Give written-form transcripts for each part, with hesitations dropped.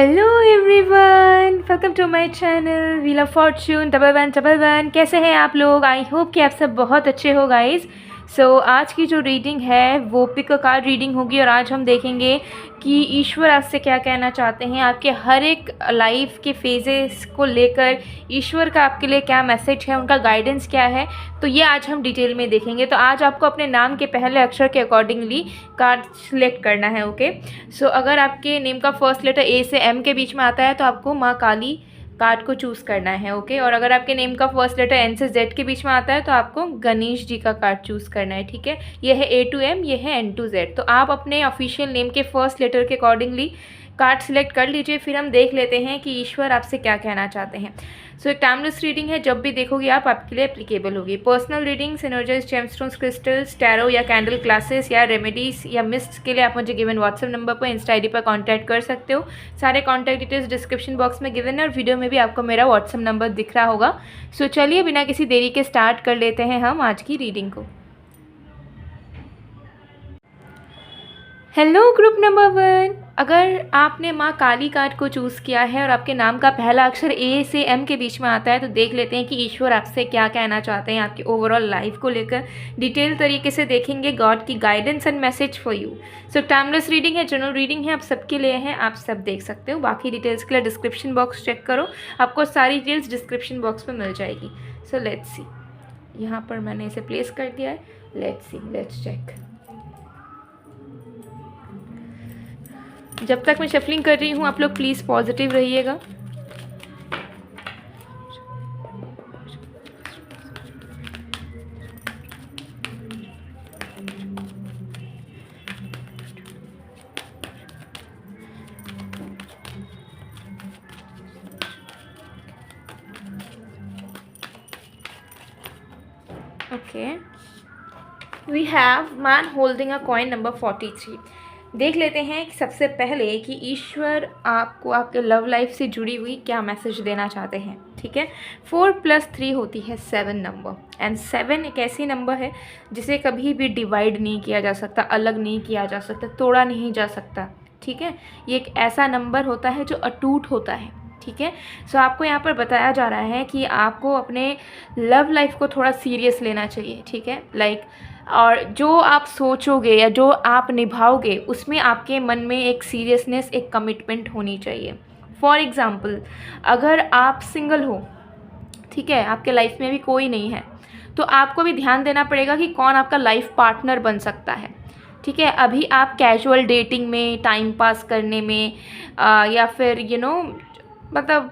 Hello everyone, welcome to my channel wheel of fortune double one. कैसे हैं आप लोग? आई होप कि आप सब बहुत अच्छे हो गाइस। आज की जो रीडिंग है वो पिक अ कार्ड रीडिंग होगी और आज हम देखेंगे कि ईश्वर आपसे क्या कहना चाहते हैं, आपके हर एक लाइफ के फेजेस को लेकर ईश्वर का आपके लिए क्या मैसेज है, उनका गाइडेंस क्या है। तो ये आज हम डिटेल में देखेंगे। तो आज आपको अपने नाम के पहले अक्षर के अकॉर्डिंगली कार्ड सिलेक्ट करना है। ओके, अगर आपके नेम का फर्स्ट लेटर ए से एम के बीच में आता है तो आपको माँ काली कार्ड को चूज़ करना है। ओके, और अगर आपके नेम का फर्स्ट लेटर एन से जेड के बीच में आता है तो आपको गणेश जी का कार्ड चूज़ करना है। ठीक है, ये है ए टू एम, ये है एन टू जेड। तो आप अपने ऑफिशियल नेम के फर्स्ट लेटर के अकॉर्डिंगली कार्ड सिलेक्ट कर लीजिए। फिर हम देख लेते हैं कि ईश्वर आपसे क्या कहना चाहते हैं। एक टाइमलेस रीडिंग है, जब भी देखोगे आप आपके लिए एप्लीकेबल होगी। Personal readings, energize, gemstones, crystals, tarot या कैंडल क्लासेस या रेमेडीज या मिस्ट्स के लिए आप मुझे गिवन व्हाट्सएप नंबर पर, इंस्टा आईडी पर कांटेक्ट कर सकते हो। सारे कॉन्टैक्ट डिटेल्स डिस्क्रिप्शन बॉक्स में गिवन है और वीडियो में भी आपको मेरा व्हाट्सएप नंबर दिख रहा होगा। चलिए बिना किसी देरी के स्टार्ट कर लेते हैं हम आज की रीडिंग को। हेलो ग्रुप नंबर 1, अगर आपने माँ काली कार्ड को चूज़ किया है और आपके नाम का पहला अक्षर ए से एम के बीच में आता है तो देख लेते हैं कि ईश्वर आपसे क्या कहना चाहते हैं आपकी ओवरऑल लाइफ को लेकर। डिटेल तरीके से देखेंगे गॉड की guidance and message for you. Timeless reading है, जनरल रीडिंग है, आप सबके लिए है, आप सब देख सकते हो। बाकी डिटेल्स के लिए डिस्क्रिप्शन बॉक्स चेक करो, आपको सारी डिटेल्स डिस्क्रिप्शन बॉक्स में मिल जाएगी। लेट्स सी, यहाँ पर मैंने इसे प्लेस कर दिया है। Let's see, let's check. जब तक मैं शफलिंग कर रही हूँ आप लोग प्लीज़ पॉजिटिव रहिएगा। Okay, we have man holding a coin number 43। देख लेते हैं कि सबसे पहले कि ईश्वर आपको आपके लव लाइफ से जुड़ी हुई क्या मैसेज देना चाहते हैं। ठीक है, 4 + 3 होती है 7 नंबर, एंड 7 एक ऐसी नंबर है जिसे कभी भी डिवाइड नहीं किया जा सकता, अलग नहीं किया जा सकता, तोड़ा नहीं जा सकता। ठीक है, ये एक ऐसा नंबर होता है जो अटूट होता है। ठीक है, आपको यहाँ पर बताया जा रहा है कि आपको अपने लव लाइफ को थोड़ा सीरियस लेना चाहिए। ठीक है, और जो आप सोचोगे या जो आप निभाओगे उसमें आपके मन में एक सीरियसनेस, एक कमिटमेंट होनी चाहिए। फॉर एग्ज़ाम्पल, अगर आप सिंगल हो, ठीक है, आपके लाइफ में भी कोई नहीं है, तो आपको भी ध्यान देना पड़ेगा कि कौन आपका लाइफ पार्टनर बन सकता है। ठीक है, अभी आप कैजुअल डेटिंग में, टाइम पास करने में या फिर मतलब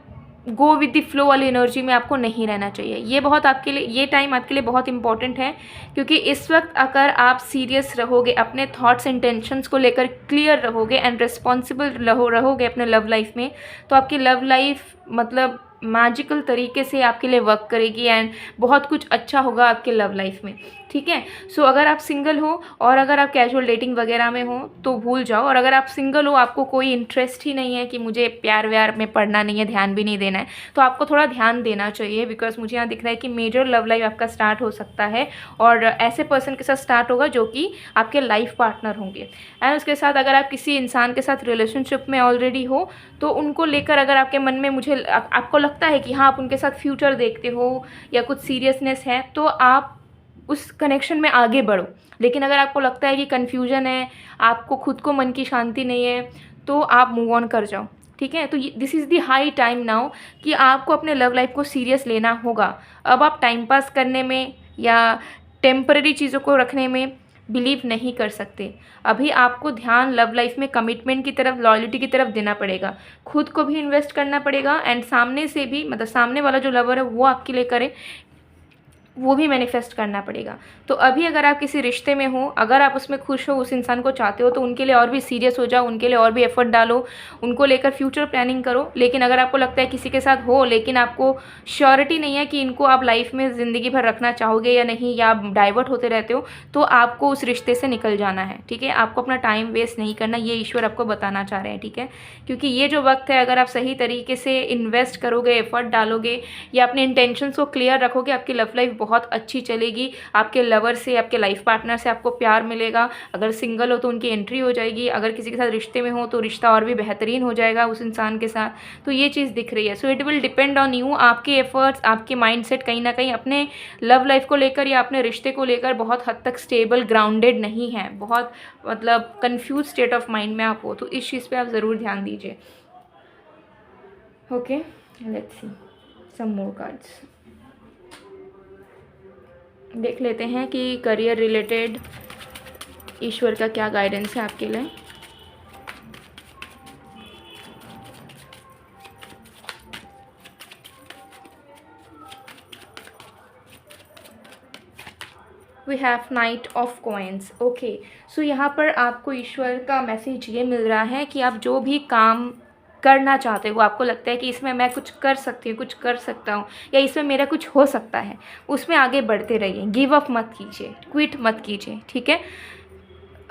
गो विद द फ्लो वाली एनर्जी में आपको नहीं रहना चाहिए। ये बहुत आपके लिए, ये टाइम आपके लिए बहुत इंपॉर्टेंट है, क्योंकि इस वक्त अगर आप सीरियस रहोगे, अपने थॉट्स इंटेंशंस को लेकर क्लियर रहोगे एंड रिस्पॉन्सिबल रहोगे अपने लव लाइफ में, तो आपकी लव लाइफ मतलब मैजिकल तरीके से आपके लिए वर्क करेगी एंड बहुत कुछ अच्छा होगा आपके लव लाइफ में। ठीक है, अगर आप सिंगल हो और अगर आप कैजुअल डेटिंग वगैरह में हो तो भूल जाओ, और अगर आप सिंगल हो, आपको कोई इंटरेस्ट ही नहीं है कि मुझे प्यार व्यार में पढ़ना नहीं है, ध्यान भी नहीं देना है, तो आपको थोड़ा ध्यान देना चाहिए। बिकॉज मुझे यहाँ दिख रहा है कि मेजर लव लाइफ आपका स्टार्ट हो सकता है और ऐसे पर्सन के साथ स्टार्ट होगा जो कि आपके लाइफ पार्टनर होंगे। एंड उसके साथ अगर आप किसी इंसान के साथ रिलेशनशिप में ऑलरेडी हो तो उनको लेकर अगर आपके मन में आपको लगता है कि हाँ आप उनके साथ फ्यूचर देखते हो या कुछ सीरियसनेस है, तो आप उस कनेक्शन में आगे बढ़ो। लेकिन अगर आपको लगता है कि कन्फ्यूजन है, आपको खुद को मन की शांति नहीं है, तो आप मूव ऑन कर जाओ। ठीक है, तो this is the high time now कि आपको अपने लव लाइफ को सीरियस लेना होगा। अब आप टाइम पास करने में या टेम्पररी चीज़ों को रखने में बिलीव नहीं कर सकते। अभी आपको ध्यान लव लाइफ में कमिटमेंट की तरफ, लॉयल्टी की तरफ देना पड़ेगा, खुद को भी इन्वेस्ट करना पड़ेगा एंड सामने से भी, मतलब सामने वाला जो लवर है वो आपके लिए करे, वो भी मैनिफेस्ट करना पड़ेगा। तो अभी अगर आप किसी रिश्ते में हो, अगर आप उसमें खुश हो, उस इंसान को चाहते हो, तो उनके लिए और भी सीरियस हो जाओ, उनके लिए और भी एफर्ट डालो, उनको लेकर फ्यूचर प्लानिंग करो। लेकिन अगर आपको लगता है किसी के साथ हो लेकिन आपको श्योरिटी नहीं है कि इनको आप लाइफ में ज़िंदगी भर रखना चाहोगे या नहीं, या आप डाइवर्ट होते रहते हो, तो आपको उस रिश्ते से निकल जाना है। ठीक है, आपको अपना टाइम वेस्ट नहीं करना, ये ईश्वर आपको बताना चाह रहे हैं। ठीक है, क्योंकि ये जो वक्त है, अगर आप सही तरीके से इन्वेस्ट करोगे, एफर्ट डालोगे या अपने इंटेंशंस को क्लियर रखोगे, आपकी लव लाइफ बहुत अच्छी चलेगी, आपके लवर से, आपके लाइफ पार्टनर से आपको प्यार मिलेगा। अगर सिंगल हो तो उनकी एंट्री हो जाएगी, अगर किसी के साथ रिश्ते में हो तो रिश्ता और भी बेहतरीन हो जाएगा उस इंसान के साथ। तो ये चीज़ दिख रही है। So it will depend on you, आपके एफर्ट्स, आपके माइंडसेट कहीं ना कहीं अपने लव लाइफ को लेकर या अपने रिश्ते को लेकर बहुत हद तक स्टेबल, ग्राउंडेड नहीं है, बहुत मतलब कंफ्यूज स्टेट ऑफ माइंड में आप हो, तो इस चीज़ पे आप ज़रूर ध्यान दीजिए। Okay, let's see some more cards. देख लेते हैं कि करियर रिलेटेड ईश्वर का क्या गाइडेंस है आपके लिए। We have knight of coins. Okay, so यहाँ पर आपको ईश्वर का मैसेज ये मिल रहा है कि आप जो भी काम करना चाहते हो, आपको लगता है कि इसमें मैं कुछ कर सकती हूँ, कुछ कर सकता हूँ, या इसमें मेरा कुछ हो सकता है, उसमें आगे बढ़ते रहिए, गिव अप मत कीजिए, क्विट मत कीजिए, ठीक है।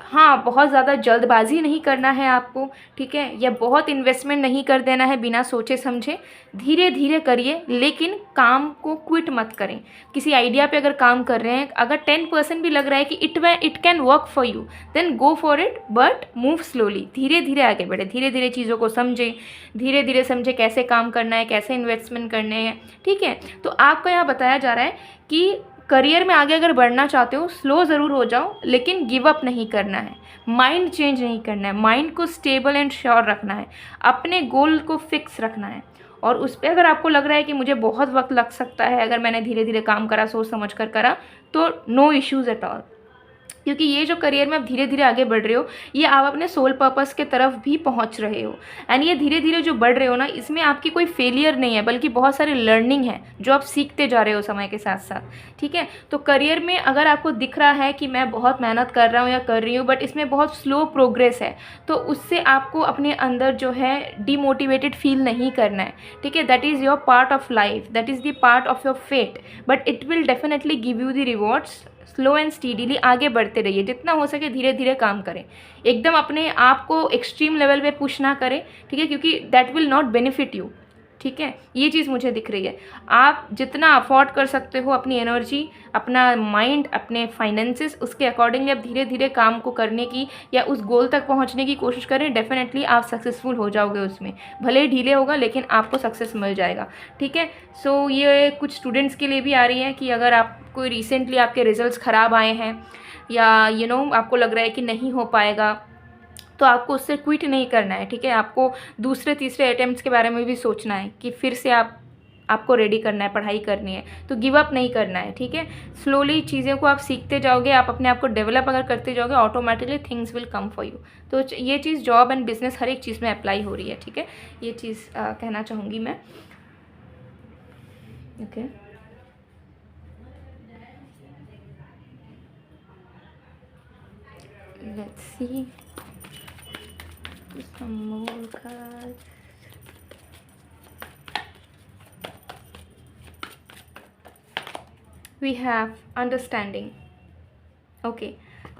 हाँ, बहुत ज़्यादा जल्दबाजी नहीं करना है आपको, ठीक है, या बहुत इन्वेस्टमेंट नहीं कर देना है बिना सोचे समझे। धीरे धीरे करिए, लेकिन काम को क्विट मत करें। किसी आइडिया पे अगर काम कर रहे हैं, अगर 10% भी लग रहा है कि it can work for you, then go for it, but move slowly, धीरे धीरे आगे बढ़े, धीरे धीरे चीज़ों को समझें, धीरे धीरे समझें कैसे काम करना है, कैसे इन्वेस्टमेंट करने हैं, ठीक है। तो आपको यहाँ बताया जा रहा है कि करियर में आगे अगर बढ़ना चाहते हो, स्लो ज़रूर हो जाओ, लेकिन गिव अप नहीं करना है, माइंड चेंज नहीं करना है, माइंड को स्टेबल एंड श्योर रखना है, अपने गोल को फिक्स रखना है। और उस पर अगर आपको लग रहा है कि मुझे बहुत वक्त लग सकता है अगर मैंने धीरे धीरे काम करा, सोच समझ कर करा, तो नो इश्यूज़ एट ऑल, क्योंकि ये जो करियर में आप धीरे धीरे आगे बढ़ रहे हो, ये आप अपने सोल पर्पस के तरफ भी पहुंच रहे हो। एंड ये धीरे धीरे जो बढ़ रहे हो ना, इसमें आपकी कोई फेलियर नहीं है, बल्कि बहुत सारी लर्निंग है जो आप सीखते जा रहे हो समय के साथ साथ, ठीक है। तो करियर में अगर आपको दिख रहा है कि मैं बहुत मेहनत कर रहा हूँ या कर रही हूँ, बट इसमें बहुत स्लो प्रोग्रेस है, तो उससे आपको अपने अंदर जो है डीमोटिवेटेड फील नहीं करना है, ठीक है। That is your part of life, that is the part of your fate, but it will definitely give you the rewards. Slow and steadily आगे बढ़ते रहिए, जितना हो सके धीरे धीरे काम करें, एकदम अपने आप को एक्सट्रीम लेवल पे पुश ना करें, ठीक है, क्योंकि that will not benefit you, ठीक है। ये चीज़ मुझे दिख रही है। आप जितना अफोर्ड कर सकते हो अपनी एनर्जी, अपना माइंड, अपने फाइनेंसेस, उसके अकॉर्डिंगली आप धीरे धीरे काम को करने की या उस गोल तक पहुंचने की कोशिश करें। डेफिनेटली आप सक्सेसफुल हो जाओगे उसमें, भले ही डिले होगा लेकिन आपको सक्सेस मिल जाएगा, ठीक है। सो ये कुछ स्टूडेंट्स के लिए भी आ रही है कि अगर आप कोई रिसेंटली आपके रिजल्ट्स ख़राब आए हैं या आपको लग रहा है कि नहीं हो पाएगा, तो आपको उससे क्विट नहीं करना है, ठीक है। आपको दूसरे तीसरे अटेम्प्ट्स के बारे में भी सोचना है कि फिर से आपको रेडी करना है, पढ़ाई करनी है, तो गिव अप नहीं करना है, ठीक है। स्लोली चीज़ों को आप सीखते जाओगे, आप अपने आप को डेवलप अगर करते जाओगे, automatically things will come for you. तो ये चीज़ जॉब एंड बिजनेस हर एक चीज़ में अप्लाई हो रही है, ठीक है। ये चीज़ कहना चाहूँगी मैं, okay. Let's see some more cards. We have understanding. Okay.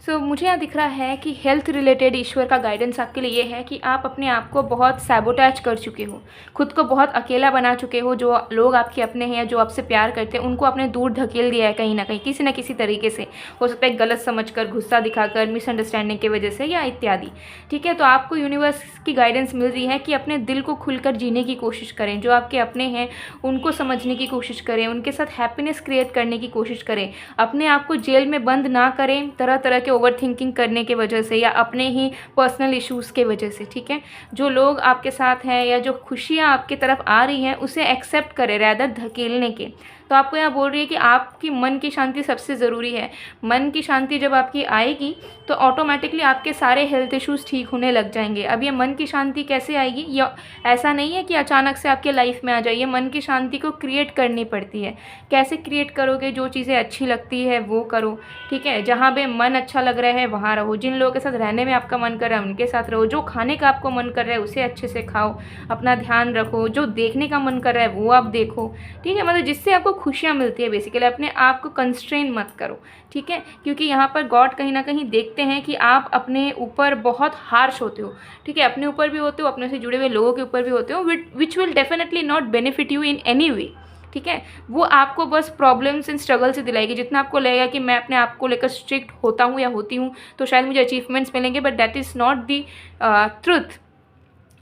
सो मुझे यहाँ दिख रहा है कि हेल्थ रिलेटेड ईश्वर का गाइडेंस आपके लिए ये है कि आप अपने आप को बहुत सैबोटैज कर चुके हो, खुद को बहुत अकेला बना चुके हो। जो लोग आपके अपने हैं या जो आपसे प्यार करते हैं, उनको आपने दूर धकेल दिया है कहीं ना कहीं, किसी न किसी तरीके से। हो सकता है गलत समझकर, गुस्सा दिखाकर, मिसअंडरस्टैंडिंग की वजह से या इत्यादि, ठीक है। तो आपको यूनिवर्स की गाइडेंस मिल रही है कि अपने दिल को खुलकर जीने की कोशिश करें, जो आपके अपने हैं उनको समझने की कोशिश करें, उनके साथ हैप्पीनेस क्रिएट करने की कोशिश करें, अपने आप को जेल में बंद ना करें तरह तरह के ओवर थिंकिंग करने के वजह से या अपने ही पर्सनल इश्यूज़ के वजह से, ठीक है। जो लोग आपके साथ हैं या जो खुशियाँ आपकी तरफ आ रही हैं, उसे एक्सेप्ट करें रैदर धकेलने के। तो आपको यहाँ बोल रही है कि आपकी मन की शांति सबसे ज़रूरी है। मन की शांति जब आपकी आएगी तो ऑटोमेटिकली आपके सारे हेल्थ इश्यूज़ ठीक होने लग जाएंगे। अब ये मन की शांति कैसे आएगी? या ऐसा नहीं है कि अचानक से आपके लाइफ में आ जाए। मन की शांति को क्रिएट करनी पड़ती है। कैसे क्रिएट करोगे? जो चीज़ें अच्छी लगती है वो करो, ठीक है। जहाँ पे मन अच्छा लग रहा है वहाँ रहो, जिन लोगों के साथ रहने में आपका मन कर रहा है उनके साथ रहो, जो खाने का आपको मन कर रहा है उसे अच्छे से खाओ, अपना ध्यान रखो, जो देखने का मन कर रहा है वो आप देखो, ठीक है। मतलब जिससे आपको खुशियाँ मिलती है। बेसिकली अपने आप को कंस्ट्रेन मत करो, ठीक है, क्योंकि यहाँ पर गॉड कहीं ना कहीं देखते हैं कि आप अपने ऊपर बहुत हार्श होते हो, ठीक है। अपने ऊपर भी होते हो, अपने से जुड़े हुए लोगों के ऊपर भी होते हो, which will definitely not benefit you in any way, ठीक है। वो आपको बस प्रॉब्लम्स एंड स्ट्रगल से दिलाएगी। जितना आपको लगेगा कि मैं अपने आप को लेकर स्ट्रिक्ट होता हूँ या होती हूँ तो शायद मुझे अचीवमेंट्स मिलेंगे, but that is not the truth.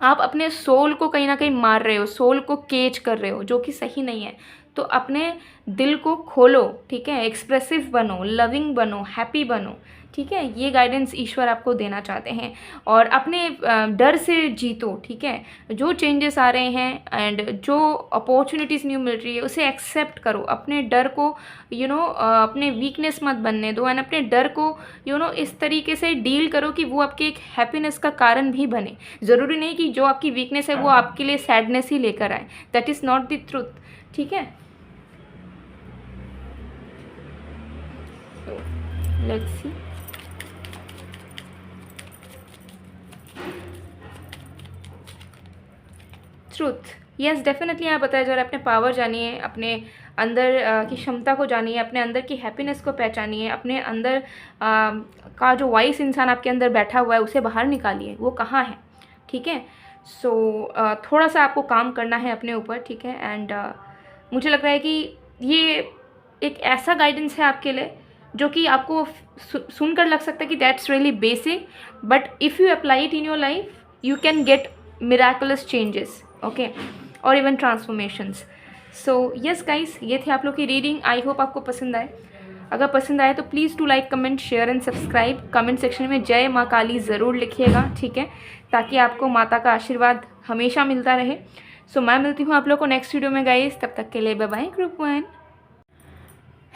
आप अपने सोल को कहीं ना कहीं मार रहे हो, सोल को केज कर रहे हो, जो कि सही नहीं है। तो अपने दिल को खोलो, ठीक है, एक्सप्रेसिव बनो, लविंग बनो, हैप्पी बनो, ठीक है। ये गाइडेंस ईश्वर आपको देना चाहते हैं। और अपने डर से जीतो, ठीक है। जो चेंजेस आ रहे हैं एंड जो अपॉर्चुनिटीज़ न्यू मिल रही है उसे एक्सेप्ट करो। अपने डर को अपने वीकनेस मत बनने दो, एंड अपने डर को इस तरीके से डील करो कि वो आपके एक हैप्पीनेस का कारण भी बने। ज़रूरी नहीं कि जो आपकी वीकनेस है वो आपके लिए सैडनेस ही लेकर आए। That is not the truth, ठीक है। Let's C. Truth, yes definitely. आप बताया जा रहा है अपने पावर जानिए, अपने अंदर की क्षमता को जानिए, अपने अंदर की हैप्पीनेस को पहचानिए, अपने अंदर का जो वाइस इंसान आपके अंदर बैठा हुआ है उसे बाहर निकालिए, वो कहाँ है, ठीक है। सो थोड़ा सा आपको काम करना है अपने ऊपर, ठीक है। एंड मुझे लग रहा है कि ये एक ऐसा गाइडेंस है आपके लिए जो कि आपको सुनकर लग सकता है कि that's really basic, but if you apply it in your life you can get miraculous changes, okay, और even transformations. So yes guys, ये थी आप लोग की रीडिंग। आई होप आपको पसंद आए। अगर पसंद आए तो please to like, comment, share and subscribe. Comment section में जय माँ काली ज़रूर लिखिएगा, ठीक है, ताकि आपको माता का आशीर्वाद हमेशा मिलता रहे। सो मैं मिलती हूँ आप लोग को नेक्स्ट वीडियो में गाइस, तब तक के लिए bye bye group 1।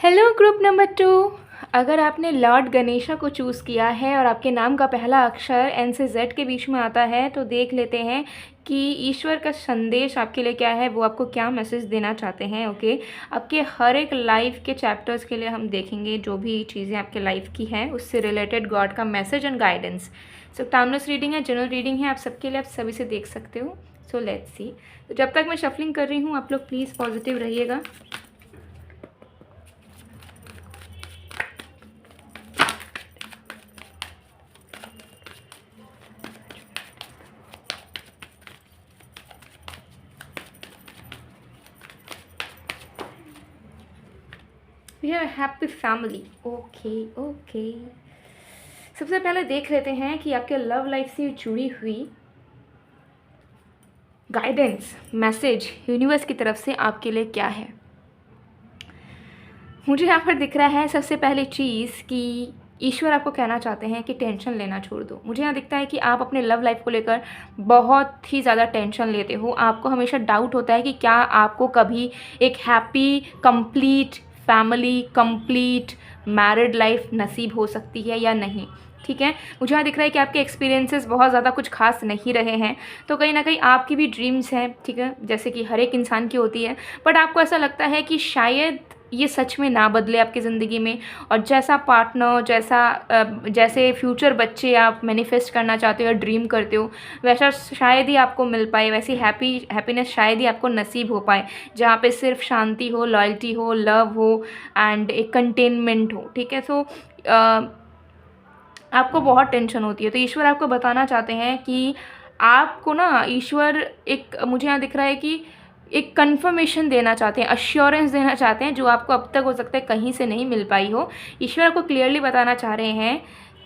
Hello group number 2। अगर आपने लॉर्ड गणेशा को चूज़ किया है और आपके नाम का पहला अक्षर एन से जेड के बीच में आता है तो देख लेते हैं कि ईश्वर का संदेश आपके लिए क्या है, वो आपको क्या मैसेज देना चाहते हैं, ओके। आपके हर एक लाइफ के चैप्टर्स के लिए हम देखेंगे जो भी चीज़ें आपके लाइफ की हैं उससे रिलेटेड गॉड का message and guidance. So timeless reading है, जनरल रीडिंग है, आप सबके लिए, आप सभी से देख सकते हो। So let's see. तो जब तक मैं शफलिंग कर रही हूँ आप लोग प्लीज़ पॉजिटिव रहिएगा। We have a happy family. Okay. सबसे पहले देख लेते हैं कि आपके लव लाइफ से जुड़ी हुई गाइडेंस मैसेज यूनिवर्स की तरफ से आपके लिए क्या है। मुझे यहाँ पर दिख रहा है सबसे पहली चीज़ कि ईश्वर आपको कहना चाहते हैं कि टेंशन लेना छोड़ दो। मुझे यहाँ दिखता है कि आप अपने लव लाइफ को लेकर बहुत ही ज़्यादा टेंशन लेते हो। आपको हमेशा डाउट होता है कि क्या आपको कभी एक happy complete family, complete married life नसीब हो सकती है या नहीं, ठीक है। मुझे यहाँ दिख रहा है कि आपके एक्सपीरियंसेस बहुत ज़्यादा कुछ खास नहीं रहे हैं, तो कहीं ना कहीं आपकी भी ड्रीम्स हैं, ठीक है, जैसे कि हर एक इंसान की होती है, बट आपको ऐसा लगता है कि शायद ये सच में ना बदले आपकी ज़िंदगी में, और जैसा पार्टनर, जैसे फ्यूचर बच्चे आप मैनिफेस्ट करना चाहते हो या ड्रीम करते हो वैसा शायद ही आपको मिल पाए, वैसी हैप्पीनेस शायद ही आपको नसीब हो पाए, जहाँ पे सिर्फ शांति हो, लॉयल्टी हो, लव हो एंड एक कंटेनमेंट हो, ठीक है। सो आपको बहुत टेंशन होती है, तो ईश्वर आपको बताना चाहते हैं कि आपको ना ईश्वर मुझे यहाँ दिख रहा है कि एक कंफर्मेशन देना चाहते हैं, अश्योरेंस देना चाहते हैं जो आपको अब तक हो सकता है कहीं से नहीं मिल पाई हो। ईश्वर आपको क्लियरली बताना चाह रहे हैं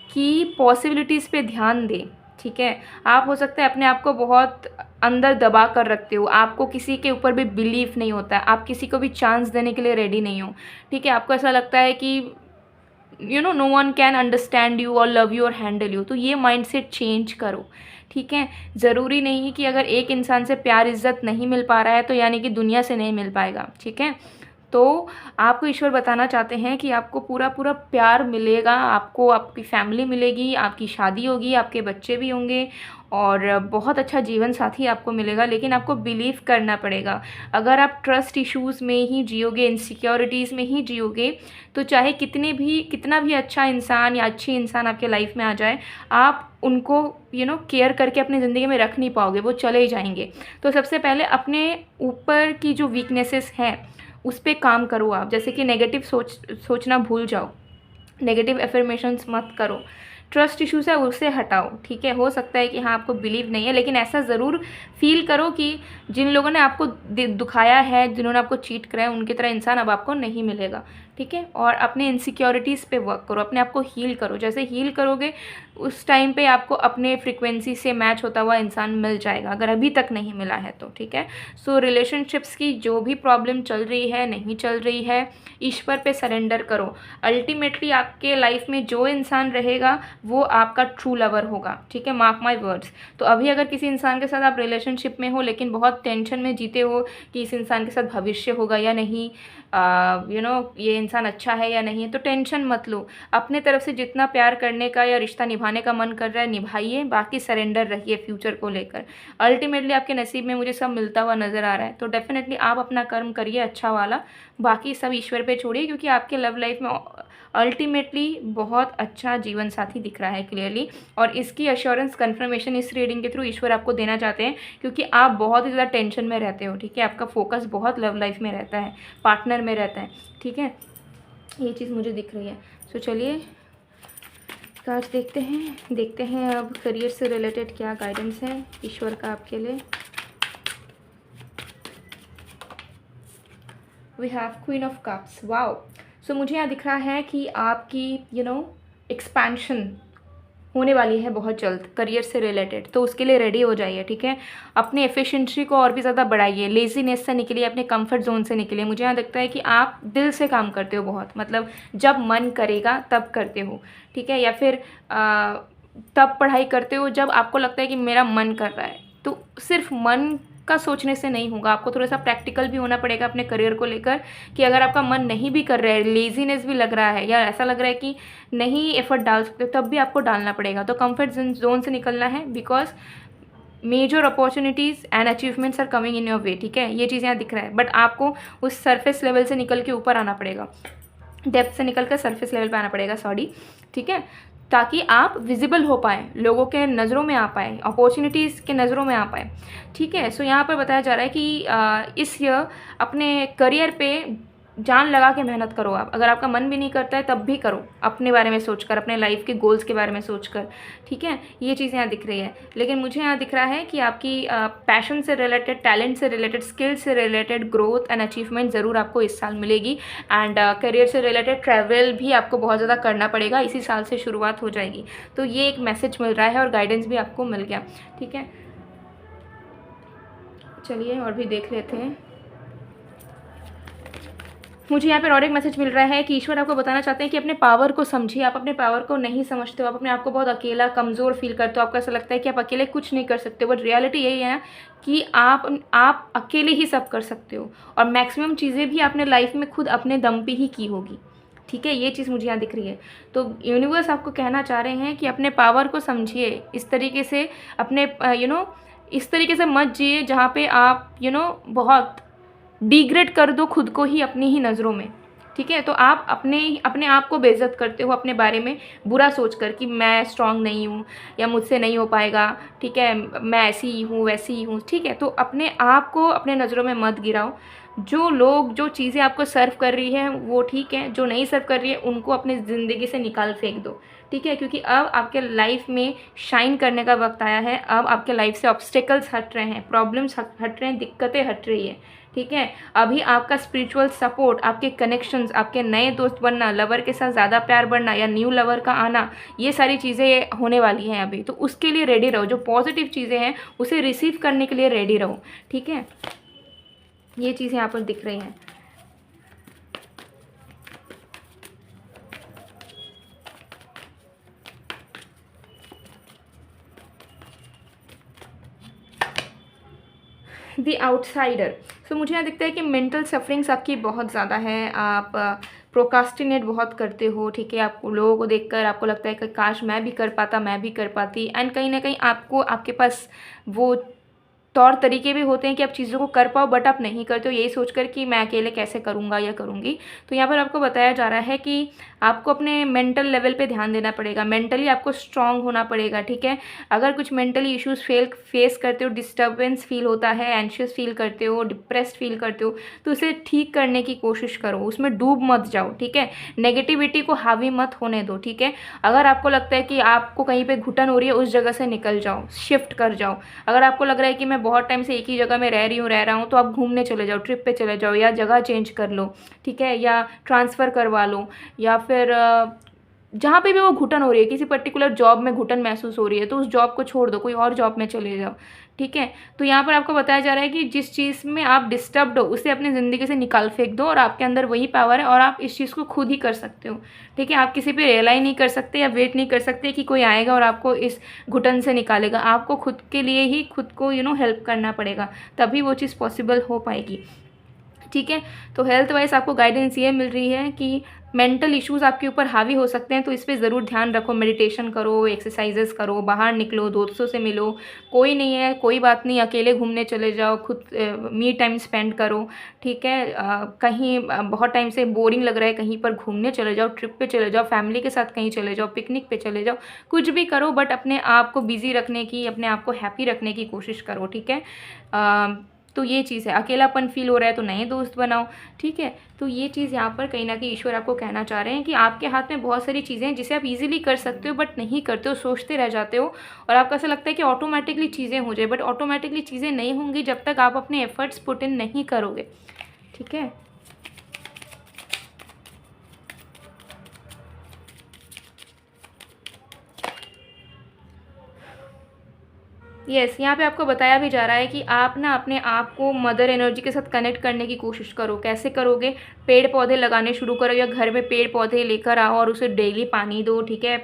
कि पॉसिबिलिटीज़ पे ध्यान दें, ठीक है। आप हो सकता है अपने आप को बहुत अंदर दबा कर रखते हो, आपको किसी के ऊपर भी बिलीफ नहीं होता, आप किसी को भी चांस देने के लिए रेडी नहीं हो, ठीक है। आपको ऐसा लगता है कि no one can understand you और लव यू और हैंडल यू। तो ये माइंडसेट चेंज करो, ठीक है। ज़रूरी नहीं कि अगर एक इंसान से प्यार इज़्ज़त नहीं मिल पा रहा है तो यानी कि दुनिया से नहीं मिल पाएगा, ठीक है। तो आपको ईश्वर बताना चाहते हैं कि आपको पूरा पूरा प्यार मिलेगा, आपको आपकी फैमिली मिलेगी, आपकी शादी होगी, आपके बच्चे भी होंगे और बहुत अच्छा जीवन साथी आपको मिलेगा, लेकिन आपको बिलीव करना पड़ेगा। अगर आप ट्रस्ट इश्यूज़ में ही जियोगे, इनसिक्योरिटीज़ में ही जियोगे, तो चाहे कितना भी अच्छा इंसान या अच्छी इंसान आपके लाइफ में आ जाए, आप उनको केयर करके अपनी ज़िंदगी में रख नहीं पाओगे, वो चले ही जाएंगे। तो सबसे पहले अपने ऊपर की जो वीकनेसेस हैं उस पर काम करो आप, जैसे कि नेगेटिव सोचना भूल जाओ, नेगेटिव एफर्मेशंस मत करो, ट्रस्ट इश्यूज़ है उसे हटाओ, ठीक है। हो सकता है कि हाँ आपको बिलीव नहीं है, लेकिन ऐसा ज़रूर फील करो कि जिन लोगों ने आपको दुखाया है, जिन्होंने आपको चीट करा है, उनकी तरह इंसान अब आपको नहीं मिलेगा, ठीक है। और अपने इनसिक्योरिटीज़ पे वर्क करो, अपने आप को हील करो। जैसे हील करोगे उस टाइम पे आपको अपने फ्रीक्वेंसी से मैच होता हुआ इंसान मिल जाएगा, अगर अभी तक नहीं मिला है तो, ठीक है। सो रिलेशनशिप्स की जो भी प्रॉब्लम चल रही है, नहीं चल रही है, ईश्वर पे सरेंडर करो। अल्टीमेटली आपके लाइफ में जो इंसान रहेगा वो आपका ट्रू लवर होगा, ठीक है। Mark my words. तो अभी अगर किसी इंसान के साथ आप रिलेशनशिप में हो लेकिन बहुत टेंशन में जीते हो कि इस इंसान के साथ भविष्य होगा या नहीं, ये इंसान अच्छा है या नहीं, तो टेंशन मत लो। अपने तरफ से जितना प्यार करने का या रिश्ता निभाने का मन कर रहा है निभाइए, बाकी सरेंडर रहिए फ्यूचर को लेकर। अल्टीमेटली आपके नसीब में मुझे सब मिलता हुआ नज़र आ रहा है, तो डेफिनेटली आप अपना कर्म करिए अच्छा वाला, बाकी सब ईश्वर पे छोड़िए, क्योंकि आपके लव लाइफ में अल्टीमेटली बहुत अच्छा जीवन साथी दिख रहा है क्लियरली। और इसकी अश्योरेंस कन्फर्मेशन इस रीडिंग के थ्रू ईश्वर आपको देना चाहते हैं, क्योंकि आप बहुत ही ज़्यादा टेंशन में रहते हो, ठीक है। आपका फोकस बहुत लव लाइफ में रहता है, पार्टनर में रहता है, ठीक है। ये चीज़ मुझे दिख रही है। सो चलिए कार्ड्स देखते हैं अब करियर से रिलेटेड क्या गाइडेंस है ईश्वर का आपके लिए। We have queen of cups, wow. So मुझे यहाँ दिख रहा है कि आपकी एक्सपेंशन होने वाली है बहुत जल्द करियर से रिलेटेड, तो उसके लिए रेडी हो जाइए, ठीक है। अपनी एफिशिएंसी को और भी ज़्यादा बढ़ाइए, लेजीनेस से निकलिए, अपने कंफर्ट जोन से निकलिए। मुझे यहाँ लगता है कि आप दिल से काम करते हो बहुत, मतलब जब मन करेगा तब करते हो, ठीक है। या फिर तब पढ़ाई करते हो जब आपको लगता है कि मेरा मन कर रहा है। तो सिर्फ मन का सोचने से नहीं होगा, आपको थोड़ा सा प्रैक्टिकल भी होना पड़ेगा अपने करियर को लेकर, कि अगर आपका मन नहीं भी कर रहा है, लेजीनेस भी लग रहा है, या ऐसा लग रहा है कि नहीं एफर्ट डाल सकते, तब भी आपको डालना पड़ेगा। तो कंफर्ट जोन से निकलना है, because major opportunities and achievements are coming in your way, ठीक है। ये चीज़ यहाँ दिख रहा है, बट आपको उस सरफेस लेवल से निकल के ऊपर आना पड़ेगा, डेप्थ से निकल कर सरफेस लेवल पे आना पड़ेगा, सॉरी, ठीक है, ताकि आप विजिबल हो पाए, लोगों के नज़रों में आ पाए, अपॉर्चुनिटीज़ के नज़रों में आ पाए, ठीक है। सो यहाँ पर बताया जा रहा है कि इस ईयर अपने करियर पे जान लगा के मेहनत करो आप। अगर आपका मन भी नहीं करता है तब भी करो, अपने बारे में सोचकर, अपने लाइफ के गोल्स के बारे में सोचकर, ठीक है। ये चीज़ यहाँ दिख रही है, लेकिन मुझे यहाँ दिख रहा है कि आपकी पैशन से रिलेटेड, टैलेंट से रिलेटेड, स्किल से रिलेटेड ग्रोथ एंड अचीवमेंट ज़रूर आपको इस साल मिलेगी। एंड करियर से रिलेटेड ट्रैवल भी आपको बहुत ज़्यादा करना पड़ेगा, इसी साल से शुरुआत हो जाएगी। तो ये एक मैसेज मिल रहा है और गाइडेंस भी आपको मिल गया, ठीक है। चलिए और भी देख लेते हैं। मुझे यहाँ पर और एक मैसेज मिल रहा है कि ईश्वर आपको बताना चाहते हैं कि अपने पावर को समझिए। आप अपने पावर को नहीं समझते हो, आप अपने आप को बहुत अकेला, कमज़ोर फील करते हो, आपको ऐसा लगता है कि आप अकेले कुछ नहीं कर सकते हो, बट रियलिटी यही है ना कि आप अकेले ही सब कर सकते हो, और मैक्सिमम चीज़ें भी आपने लाइफ में खुद अपने दम पे ही की होगी, ठीक है। ये चीज़ मुझे यहाँ दिख रही है। तो यूनिवर्स आपको कहना चाह रहे हैं कि अपने पावर को समझिए, इस तरीके से अपने इस तरीके से मत जिए जहाँ पे आप बहुत डिग्रेड कर दो खुद को ही अपनी ही नज़रों में, ठीक है। तो आप अपने आप को बेइज्जत करते हो, अपने बारे में बुरा सोचकर कि मैं स्ट्रांग नहीं हूँ या मुझसे नहीं हो पाएगा, ठीक है, मैं ऐसी ही हूँ वैसी ही हूँ, ठीक है। तो अपने आप को अपने नज़रों में मत गिराओ। जो लोग, जो चीज़ें आपको सर्व कर रही है वो ठीक है, जो नहीं सर्व कर रही है उनको अपनी ज़िंदगी से निकाल फेंक दो, ठीक है। क्योंकि अब आपके लाइफ में शाइन करने का वक्त आया है। अब आपके लाइफ से ऑब्स्टेकल्स हट रहे हैं, प्रॉब्लम्स हट रहे हैं, दिक्कतें हट रही है, ठीक है। अभी आपका स्पिरिचुअल सपोर्ट, आपके कनेक्शंस, आपके नए दोस्त बनना, लवर के साथ ज़्यादा प्यार बढ़ना या न्यू लवर का आना, ये सारी चीज़ें होने वाली हैं अभी। तो उसके लिए रेडी रहो, जो पॉजिटिव चीज़ें हैं उसे रिसीव करने के लिए रेडी रहो, ठीक है। ये चीज़ें यहाँ पर दिख रही हैं। The outsider. सो मुझे यहाँ दिखता है कि मेंटल सफरिंग्स आपकी बहुत ज़्यादा है, आप प्रोकास्टिनेट बहुत करते हो, ठीक है। आपको लोगों को देखकर आपको लगता है कि काश मैं भी कर पाता, मैं भी कर पाती, एंड कहीं ना कहीं आपको आपके पास वो तौर तरीके भी होते हैं कि आप चीज़ों को कर पाओ, बट आप नहीं करते हो यही सोचकर कि मैं अकेले कैसे करूँगा या करूँगी। तो यहाँ पर आपको बताया जा रहा है कि आपको अपने मेंटल लेवल पे ध्यान देना पड़ेगा, मेंटली आपको स्ट्रांग होना पड़ेगा, ठीक है। अगर कुछ मेंटली इश्यूज फेस करते हो, डिस्टर्बेंस फील होता है, एंशियस फील करते हो, डिप्रेस्ड फील करते हो, तो उसे ठीक करने की कोशिश करो, उसमें डूब मत जाओ, ठीक है। नेगेटिविटी को हावी मत होने दो, ठीक है। अगर आपको लगता है कि आपको कहीं पे घुटन हो रही है, उस जगह से निकल जाओ, शिफ्ट कर जाओ। अगर आपको लग रहा है कि मैं बहुत टाइम से एक ही जगह में रह रहा हूँ, तो आप घूमने चले जाओ, ट्रिप पे चले जाओ, या जगह चेंज कर लो, ठीक है, या ट्रांसफ़र करवा लो, या फिर जहाँ पे भी वो घुटन हो रही है, किसी पर्टिकुलर जॉब में घुटन महसूस हो रही है, तो उस जॉब को छोड़ दो, कोई और जॉब में चले जाओ, ठीक है। तो यहाँ पर आपको बताया जा रहा है कि जिस चीज़ में आप डिस्टर्ब्ड हो उसे अपनी ज़िंदगी से निकाल फेंक दो, और आपके अंदर वही पावर है और आप इस चीज़ को खुद ही कर सकते हो, ठीक है। आप किसी पे रियलाई नहीं कर सकते या वेट नहीं कर सकते कि कोई आएगा और आपको इस घुटन से निकालेगा। आपको खुद के लिए ही खुद को हेल्प करना पड़ेगा, तभी वो चीज़ पॉसिबल हो पाएगी, ठीक है। तो हेल्थ वाइज आपको गाइडेंस ये मिल रही है कि मेंटल इश्यूज़ आपके ऊपर हावी हो सकते हैं, तो इस पे ज़रूर ध्यान रखो, मेडिटेशन करो, एक्सरसाइजेस करो, बाहर निकलो, दोस्तों से मिलो, कोई नहीं है, कोई बात नहीं, अकेले घूमने चले जाओ, खुद मी टाइम स्पेंड करो, ठीक है। कहीं बहुत टाइम से बोरिंग लग रहा है, कहीं पर घूमने चले जाओ, ट्रिप पे चले जाओ, फैमिली के साथ कहीं चले जाओ, पिकनिक पे चले जाओ, कुछ भी करो, बट अपने आप को बिज़ी रखने की, अपने आप को हैप्पी रखने की कोशिश करो, ठीक है। तो ये चीज़ है, अकेलापन फील हो रहा है तो नए दोस्त बनाओ, ठीक है। तो ये चीज़ यहाँ पर कहीं ना कहीं ईश्वर आपको कहना चाह रहे हैं कि आपके हाथ में बहुत सारी चीज़ें हैं जिसे आप इजीली कर सकते हो, बट नहीं करते हो, सोचते रह जाते हो, और आपको ऐसा लगता है कि ऑटोमेटिकली चीज़ें हो जाए, बट ऑटोमेटिकली चीज़ें नहीं होंगी जब तक आप अपने एफर्ट्स पुट इन नहीं करोगे, ठीक है। यस, यहाँ पे आपको बताया भी जा रहा है कि आप ना अपने आप को मदर एनर्जी के साथ कनेक्ट करने की कोशिश करो। कैसे करोगे? पेड़ पौधे लगाने शुरू करो, या घर में पेड़ पौधे लेकर आओ और उसे डेली पानी दो, ठीक है।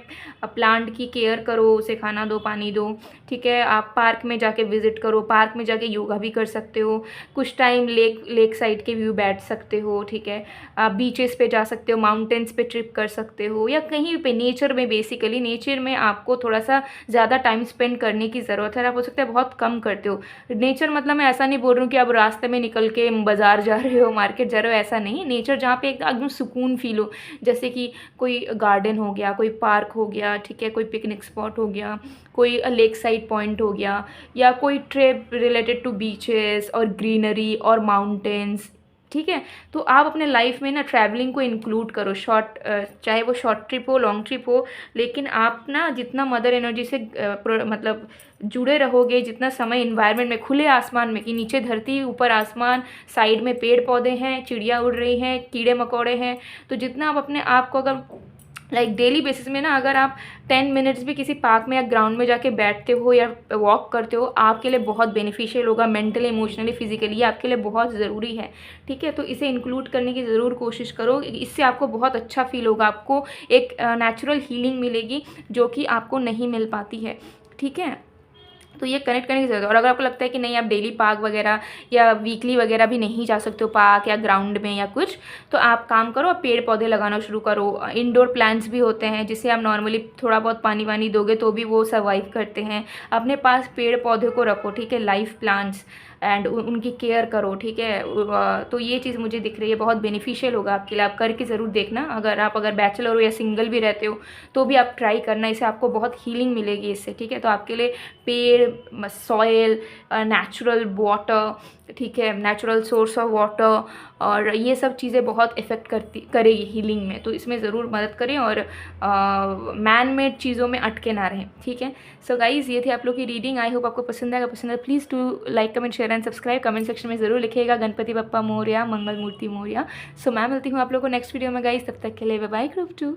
प्लांट की केयर करो, उसे खाना दो, पानी दो, ठीक है। आप पार्क में जाके विजिट करो, पार्क में जाके योगा भी कर सकते हो, कुछ टाइम लेक साइड के व्यू बैठ सकते हो, ठीक है। आप बीचेस पे जा सकते हो, माउंटेन्स पे ट्रिप कर सकते हो, या कहीं पे नेचर में, बेसिकली नेचर में आपको थोड़ा सा ज़्यादा टाइम स्पेंड करने की ज़रूरत है। आप हो सकता है बहुत कम करते हो नेचर, मतलब मैं ऐसा नहीं बोल रही हूँ कि आप रास्ते में निकल के बाज़ार जा रहे हो, मार्केट जा रहे हो, ऐसा नहीं। नेचर जहाँ पे एकदम सुकून फील हो, जैसे कि कोई गार्डन हो गया, कोई पार्क हो गया, ठीक है, कोई पिकनिक स्पॉट हो गया, कोई लेक साइड पॉइंट हो गया, या कोई ट्रिप रिलेटेड टू बीचेस और ग्रीनरी और माउंटेन्स, ठीक है। तो आप अपने लाइफ में ना ट्रैवलिंग को इंक्लूड करो, चाहे वो शॉर्ट ट्रिप हो, लॉन्ग ट्रिप हो, लेकिन आप ना जितना मदर एनर्जी से मतलब जुड़े रहोगे, जितना समय इन्वायरमेंट में, खुले आसमान में, कि नीचे धरती, ऊपर आसमान, साइड में पेड़ पौधे हैं, चिड़िया उड़ रही हैं, कीड़े मकोड़े हैं, तो जितना आप अपने आप को अगर डेली बेसिस में ना, अगर आप 10 मिनट्स भी किसी पार्क में या ग्राउंड में जाके बैठते हो या वॉक करते हो, आपके लिए बहुत बेनिफिशियल होगा, मेंटली, इमोशनली, फिजिकली आपके लिए बहुत ज़रूरी है, ठीक है। तो इसे इंक्लूड करने की ज़रूर कोशिश करो, इससे आपको बहुत अच्छा फील होगा, आपको एक नेचुरल हीलिंग मिलेगी जो कि आपको नहीं मिल पाती है, ठीक है। तो ये कनेक्ट करने की ज़रूरत है। और अगर आपको लगता है कि नहीं, आप डेली पार्क वगैरह या वीकली वगैरह भी नहीं जा सकते हो पार्क या ग्राउंड में या कुछ, तो आप काम करो, आप पेड़ पौधे लगाना शुरू करो। इंडोर प्लांट्स भी होते हैं जिसे आप नॉर्मली थोड़ा बहुत पानी वानी दोगे तो भी वो सर्वाइव करते हैं। अपने पास पेड़ पौधे को रखो, ठीक है, लाइफ प्लांट्स, एंड उनकी केयर करो, ठीक है। तो ये चीज़ मुझे दिख रही है, बहुत बेनिफिशियल होगा आपके लिए, आप करके ज़रूर देखना। अगर बैचलर हो या सिंगल भी रहते हो तो भी आप ट्राई करना, इससे आपको बहुत हीलिंग मिलेगी इससे, ठीक है। तो आपके लिए पेड़, सॉयल, नेचुरल वाटर, ठीक है, नेचुरल सोर्स ऑफ वाटर, और ये सब चीज़ें बहुत इफ़ेक्ट करेगी हीलिंग में, तो इसमें ज़रूर मदद करें, और मैन मेड चीज़ों में अटके ना रहें, ठीक है। सो गाइज़, ये थी आप लोग की रीडिंग। आई होप आपको पसंद आएगा। पसंद है please to like, comment, share and subscribe. Comment section में ज़रूर लिखिएगा गणपति बप्पा मोरया, मंगल मूर्ति मोरया। सो मैं मिलती हूँ आप लोग को नेक्स्ट वीडियो में गाइज़, तब तक के लिए बाय बाय, ग्रुप 2।